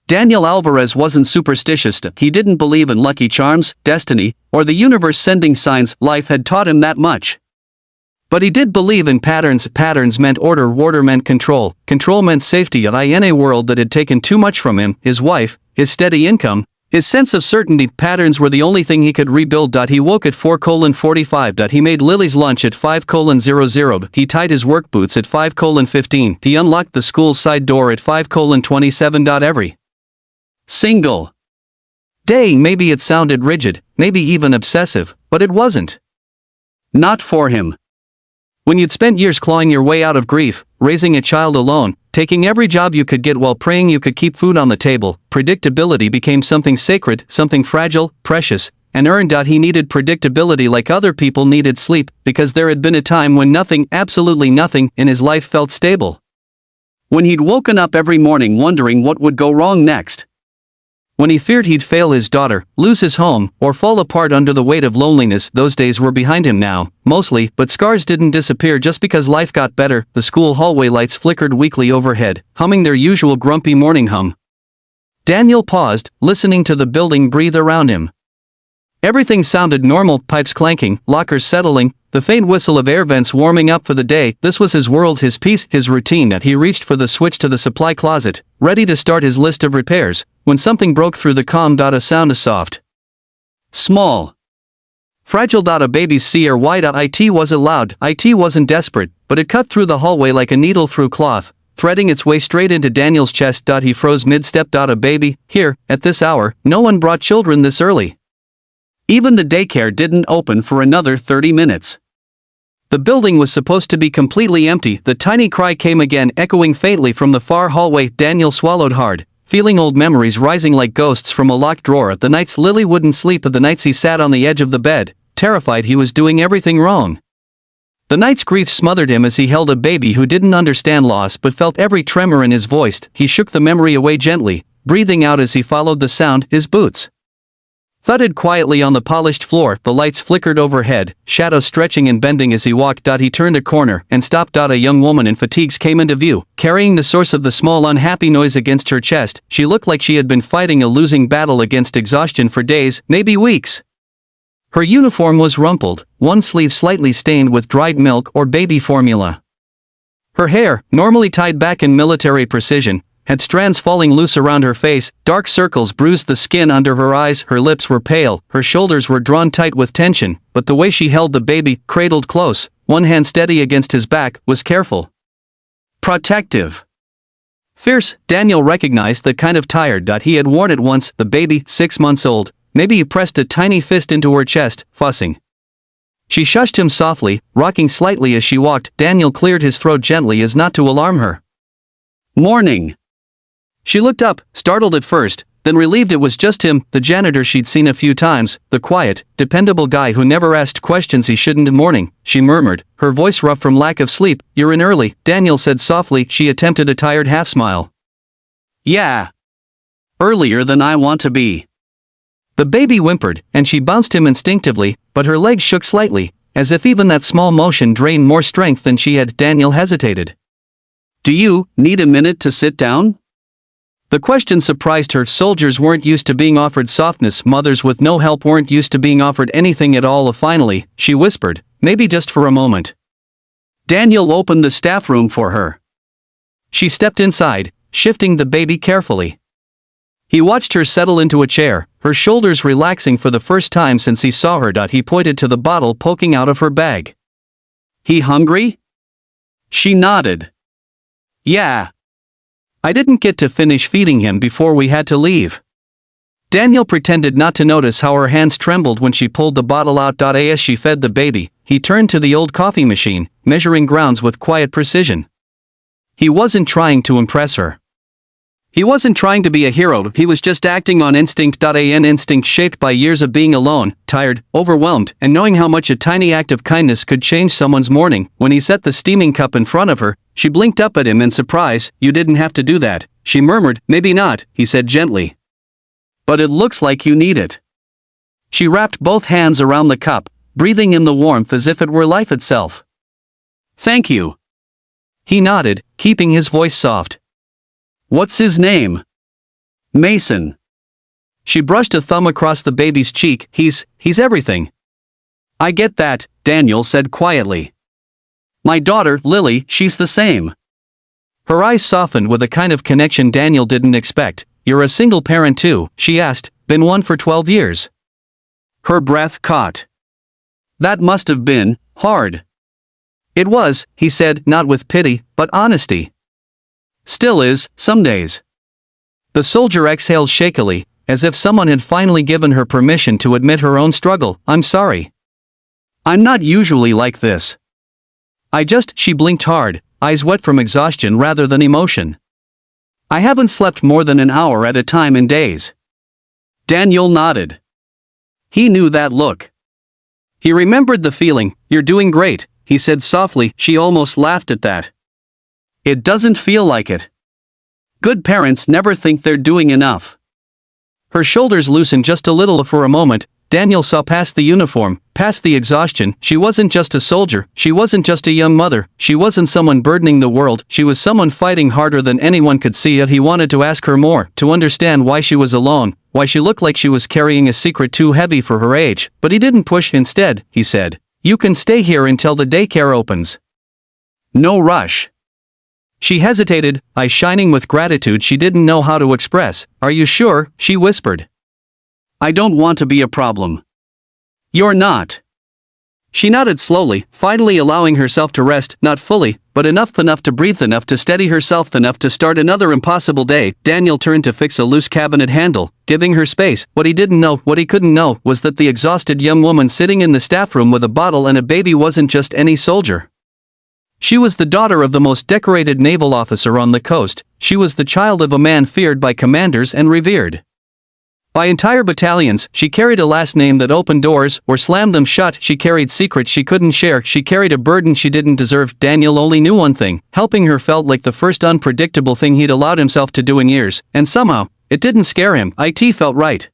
Daniel Alvarez wasn't superstitious. He didn't believe in lucky charms, destiny, or the universe sending signs. Life had taught him that much. But he did believe in patterns. Patterns meant order. Order meant control. Control meant safety. In a world that had taken too much from him, his wife, his steady income, his sense of certainty, patterns were the only thing he could rebuild. He woke at 4:45. He made Lily's lunch at 5:00. He tied his work boots at 5:15. He unlocked the school's side door at 5:27. Every single day. Maybe it sounded rigid, maybe even obsessive, but it wasn't. Not for him. When you'd spent years clawing your way out of grief, raising a child alone, taking every job you could get while praying you could keep food on the table, predictability became something sacred, something fragile, precious, and earned. He needed predictability like other people needed sleep, because there had been a time when nothing, absolutely nothing, in his life felt stable. When he'd woken up every morning wondering what would go wrong next. When he feared he'd fail his daughter, lose his home, or fall apart under the weight of loneliness. Those days were behind him now, mostly, but scars didn't disappear just because life got better. The school hallway lights flickered weakly overhead, humming their usual grumpy morning hum. Daniel paused, listening to the building breathe around him. Everything sounded normal, pipes clanking, lockers settling, the faint whistle of air vents warming up for the day. This was his world, his peace, his routine. He reached for the switch to the supply closet, ready to start his list of repairs, when something broke through the calm. A sound, a soft, small, fragile. A baby's CRY. It wasn't loud, it wasn't desperate, but it cut through the hallway like a needle through cloth, threading its way straight into Daniel's chest. He froze mid-step. A baby, here, at this hour, no one brought children this early. Even the daycare didn't open for another 30 minutes. The building was supposed to be completely empty. The tiny cry came again, echoing faintly from the far hallway. Daniel swallowed hard, feeling old memories rising like ghosts from a locked drawer. The nights Lily wouldn't sleep, the nights he sat on the edge of the bed, terrified he was doing everything wrong. The night's grief smothered him as he held a baby who didn't understand loss but felt every tremor in his voice. He shook the memory away gently, breathing out as he followed the sound. His boots thudded quietly on the polished floor. The lights flickered overhead, shadows stretching and bending as he walked. He turned a corner and stopped. A young woman in fatigues came into view, carrying the source of the small unhappy noise against her chest. She looked like she had been fighting a losing battle against exhaustion for days, maybe weeks. Her uniform was rumpled, one sleeve slightly stained with dried milk or baby formula. Her hair, normally tied back in military precision, had strands falling loose around her face. Dark circles bruised the skin under her eyes. Her lips were pale, her shoulders were drawn tight with tension, but the way she held the baby, cradled close, one hand steady against his back, was careful. Protective. Fierce. Daniel recognized the kind of tired. He had worn it once. The baby, 6 months old. Maybe he pressed a tiny fist into her chest, fussing. She shushed him softly, rocking slightly as she walked. Daniel cleared his throat gently as not to alarm her. Morning. She looked up, startled at first, then relieved it was just him, the janitor she'd seen a few times, the quiet, dependable guy who never asked questions he shouldn't. Morning, she murmured, her voice rough from lack of sleep. You're in early, Daniel said softly. She attempted a tired half-smile. Yeah. Earlier than I want to be. The baby whimpered, and she bounced him instinctively, but her legs shook slightly, as if even that small motion drained more strength than she had. Daniel hesitated. Do you need a minute to sit down? The question surprised her. Soldiers weren't used to being offered softness. Mothers with no help weren't used to being offered anything at all. Finally, she whispered, maybe just for a moment. Daniel opened the staff room for her. She stepped inside, shifting the baby carefully. He watched her settle into a chair, her shoulders relaxing for the first time since he saw her. He pointed to the bottle poking out of her bag. He hungry? She nodded. Yeah. I didn't get to finish feeding him before we had to leave. Daniel pretended not to notice how her hands trembled when she pulled the bottle out. As she fed the baby, he turned to the old coffee machine, measuring grounds with quiet precision. He wasn't trying to impress her. He wasn't trying to be a hero, he was just acting on instinct. An instinct shaped by years of being alone, tired, overwhelmed, and knowing how much a tiny act of kindness could change someone's morning. When he set the steaming cup in front of her, she blinked up at him in surprise. You didn't have to do that, she murmured. Maybe not, he said gently. But it looks like you need it. She wrapped both hands around the cup, breathing in the warmth as if it were life itself. Thank you. He nodded, keeping his voice soft. What's his name? Mason. She brushed a thumb across the baby's cheek. He's everything. I get that, Daniel said quietly. My daughter, Lily, she's the same. Her eyes softened with a kind of connection Daniel didn't expect. You're a single parent too, she asked. Been one for 12 years. Her breath caught. That must have been hard. It was, he said, not with pity, but honesty. Still is, some days. The soldier exhaled shakily, as if someone had finally given her permission to admit her own struggle. I'm sorry. I'm not usually like this. She blinked hard, eyes wet from exhaustion rather than emotion. I haven't slept more than an hour at a time in days. Daniel nodded. He knew that look. He remembered the feeling. You're doing great, he said softly. She almost laughed at that. It doesn't feel like it. Good parents never think they're doing enough. Her shoulders loosened just a little for a moment. Daniel saw past the uniform, past the exhaustion. She wasn't just a soldier, she wasn't just a young mother, she wasn't someone burdening the world, she was someone fighting harder than anyone could see. Yet he wanted to ask her more, to understand why she was alone, why she looked like she was carrying a secret too heavy for her age, but he didn't push. Instead, he said, you can stay here until the daycare opens. No rush. She hesitated, eyes shining with gratitude she didn't know how to express. Are you sure? She whispered. I don't want to be a problem. You're not. She nodded slowly, finally allowing herself to rest, not fully, but enough to breathe, enough to steady herself, enough to start another impossible day. Daniel turned to fix a loose cabinet handle, giving her space. What he didn't know, what he couldn't know, was that the exhausted young woman sitting in the staff room with a bottle and a baby wasn't just any soldier. She was the daughter of the most decorated naval officer on the coast. She was the child of a man feared by commanders and revered by entire battalions. She carried a last name that opened doors or slammed them shut. She carried secrets she couldn't share. She carried a burden she didn't deserve. Daniel only knew one thing. Helping her felt like the first unpredictable thing he'd allowed himself to do in years, and somehow, it didn't scare him. It felt right.